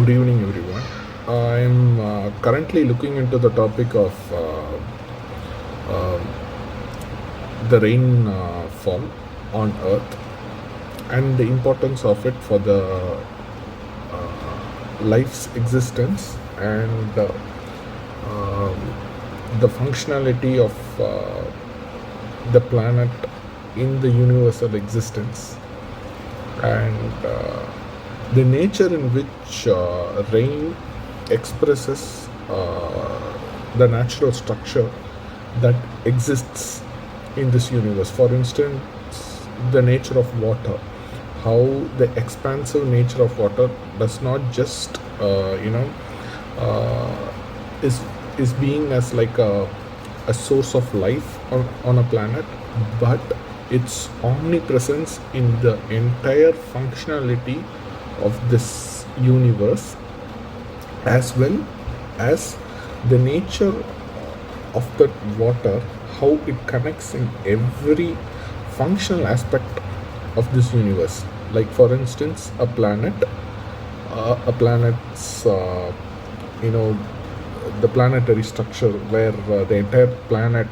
Good evening, everyone. I'm currently looking into the topic of the rainfall on Earth and the importance of it for the life's existence and um, the functionality of the planet in the universal existence and the nature in which rain expresses the natural structure that exists in this universe. For instance, the nature of water, how the expansive nature of water does not just is being as like a source of life on a planet, but its omnipresence in the entire functionality of this universe, as well as the nature of that water, how it connects in every functional aspect of this universe. Like for instance, a planet's the planetary structure where the entire planet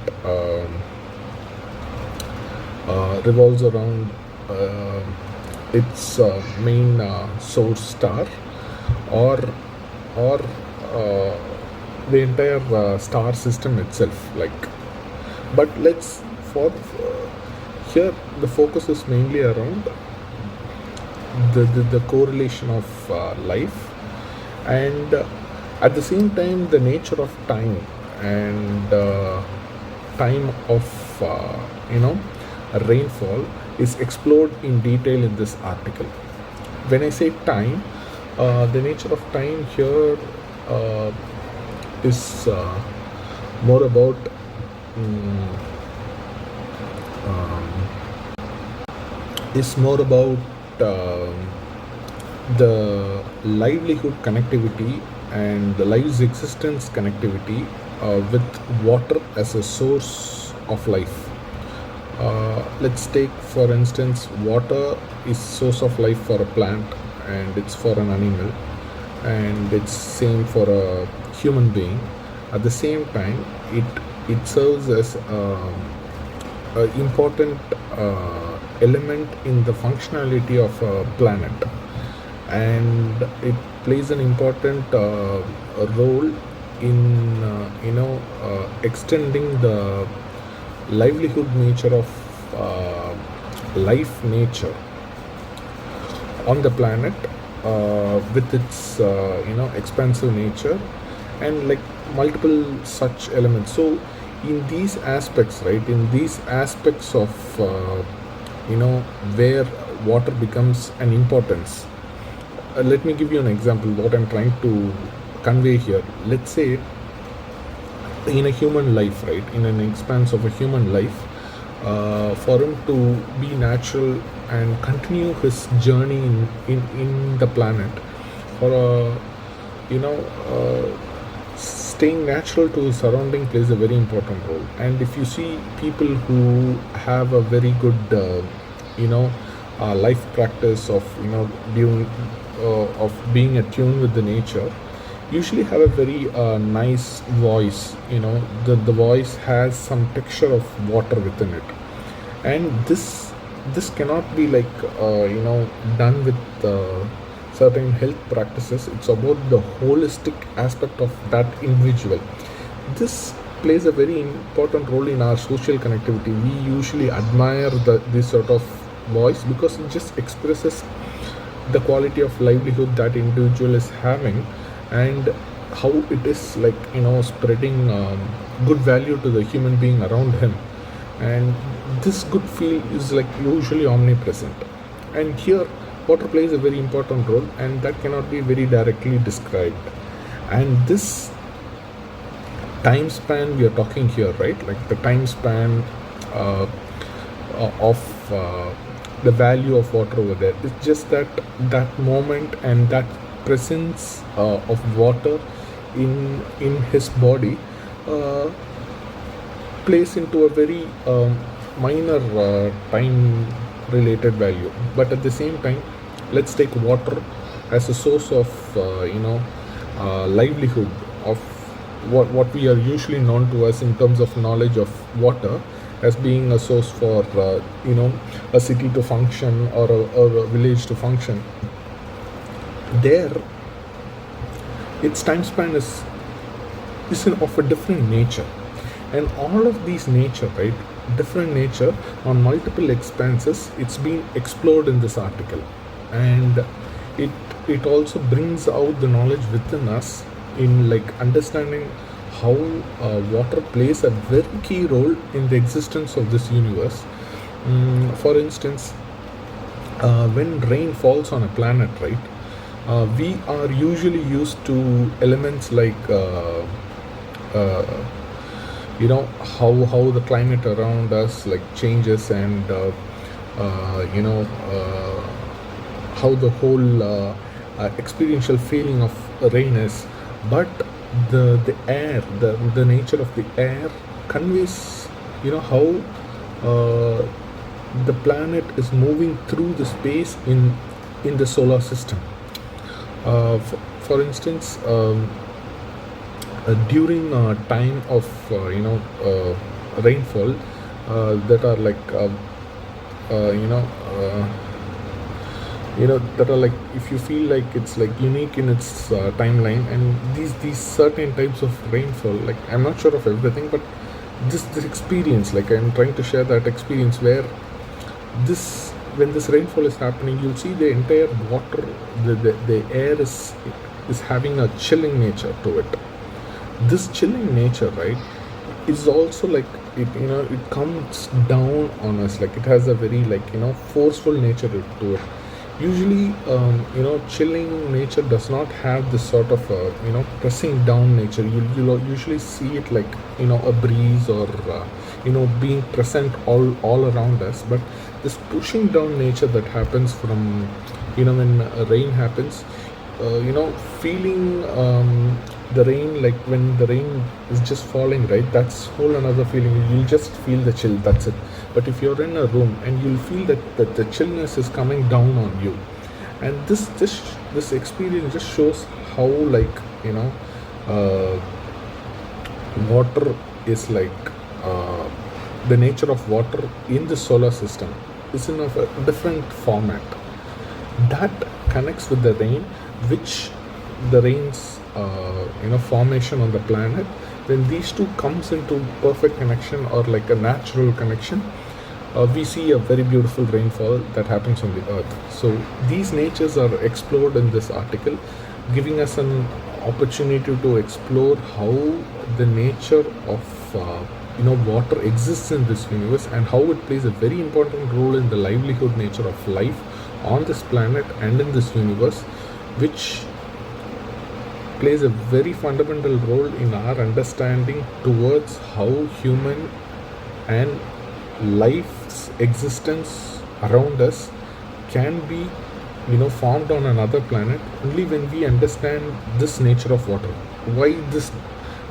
revolves around its main source star, or or the entire star system itself. Like, but let's for here the focus is mainly around the correlation of life, and at the same time the nature of time and time of rainfall is explored in detail in this article. When I say time, the nature of time here is more about the livelihood connectivity and the life's existence connectivity with water as a source of life. Let's take for instance, water is source of life for a plant, and it's for an animal, and it's same for a human being. At the same time, it serves as an important element in the functionality of a planet, and it plays an important role in extending the livelihood nature of life nature on the planet, with its expansive nature and like multiple such elements. So in these aspects, right, in these aspects of where water becomes an importance, let me give you an example what I'm trying to convey here. Let's say in a human life, right, in an expanse of a human life, for him to be natural and continue his journey in the planet, for staying natural to his surrounding plays a very important role. And if you see people who have a very good life practice of being attuned with the nature, usually have a very nice voice. The voice has some texture of water within it, and this cannot be like done with certain health practices. It's about the holistic aspect of that individual. This plays a very important role in our social connectivity. We usually admire this sort of voice because it just expresses the quality of livelihood that individual is having, and how it is like spreading good value to the human being around him. And this good feel is like usually omnipresent, and here water plays a very important role, and that cannot be very directly described. And this time span we are talking here, right, like the time span of the value of water over there, it's just that moment and that presence of water in his body plays into a very minor time related value. But at the same time, let's take water as a source of livelihood, of what we are usually known to as in terms of knowledge of water, as being a source for a city to function, or a village to function. There, its time span is of a different nature, and all of these nature, right, different nature on multiple expanses, it's been explored in this article. And it it also brings out the knowledge within us in like understanding how water plays a very key role in the existence of this universe. For instance, when rain falls on a planet, right, we are usually used to elements like uh, how the climate around us like changes, and uh, you know uh, how the whole experiential feeling of rain is. But the air, the nature of the air conveys how uh, the planet is moving through the space in the solar system. For instance, during time of rainfall, that are like uh, you know uh, that are like, if you feel like it's like unique in its timeline, and these certain types of rainfall, like I'm not sure of everything, but this experience, like I'm trying to share that experience where this when this rainfall is happening, you'll see the entire water, the air is having a chilling nature to it. This chilling nature, right, is also like it comes down on us, like it has a very like forceful nature to it. Usually, chilling nature does not have this sort of pressing down nature. You'll usually see it like a breeze, or being present all around us. But this pushing down nature that happens from when rain happens, feeling the rain, like when the rain is just falling, right, that's whole another feeling. You'll just feel the chill, that's it. But if you're in a room and you'll feel that the chillness is coming down on you, and this experience just shows how like uh, water is like the nature of water in the solar system is in a different format that connects with the rain, which the rain's formation on the planet. When these two comes into perfect connection, or like a natural connection, we see a very beautiful rainfall that happens on the earth. So these natures are explored in this article, giving us an opportunity to explore how the nature of water exists in this universe, and how it plays a very important role in the livelihood nature of life on this planet and in this universe, which plays a very fundamental role in our understanding towards how human and life's existence around us can be formed on another planet, only when we understand this nature of water. Why this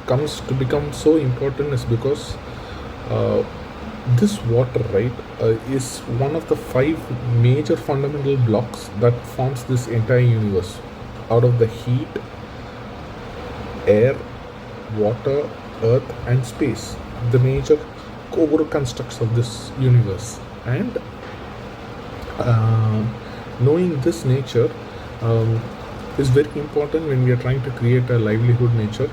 comes to become so important is because this water, right, is one of the 5 major fundamental blocks that forms this entire universe. Out of the heat, air, water, earth, and space, the major core constructs of this universe. And knowing this nature is very important when we are trying to create a livelihood nature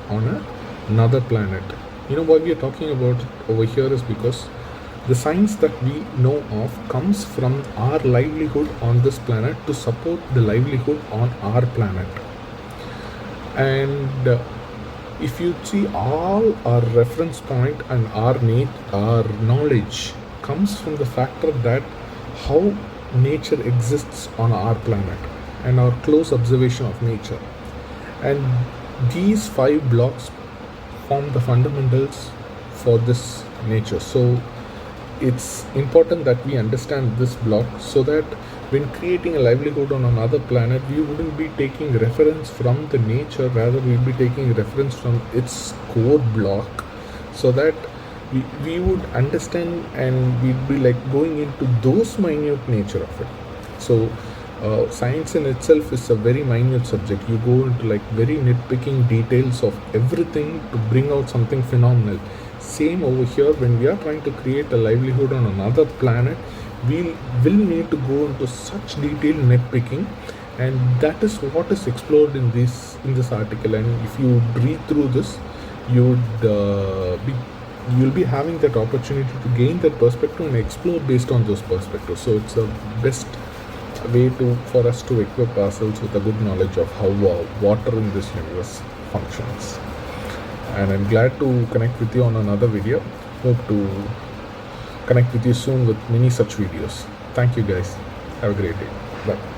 on another planet. Why we are talking about it over here is because the science that we know of comes from our livelihood on this planet to support the livelihood on our planet. And if you see, all our reference point and our knowledge comes from the factor that how nature exists on our planet, and our close observation of nature. And these 5 blocks form the fundamentals for this nature. So it's important that we understand this block, so that when creating a livelihood on another planet, we wouldn't be taking reference from the nature, rather we'll be taking reference from its core block, so that we would understand, and we'd be like going into those minute nature of it. So Science in itself is a very minute subject. You go into like very nitpicking details of everything to bring out something phenomenal. Same over here, when we are trying to create a livelihood on another planet, we will need to go into such detailed nitpicking, and that is what is explored in this article. And if you read through this, you would you'll be having that opportunity to gain that perspective and explore based on those perspectives. So it's a best way to for us to equip ourselves with a good knowledge of how water in this universe functions. And I'm glad to connect with you on another video. Hope to connect with you soon with many such videos. Thank you guys. Have a great day. Bye.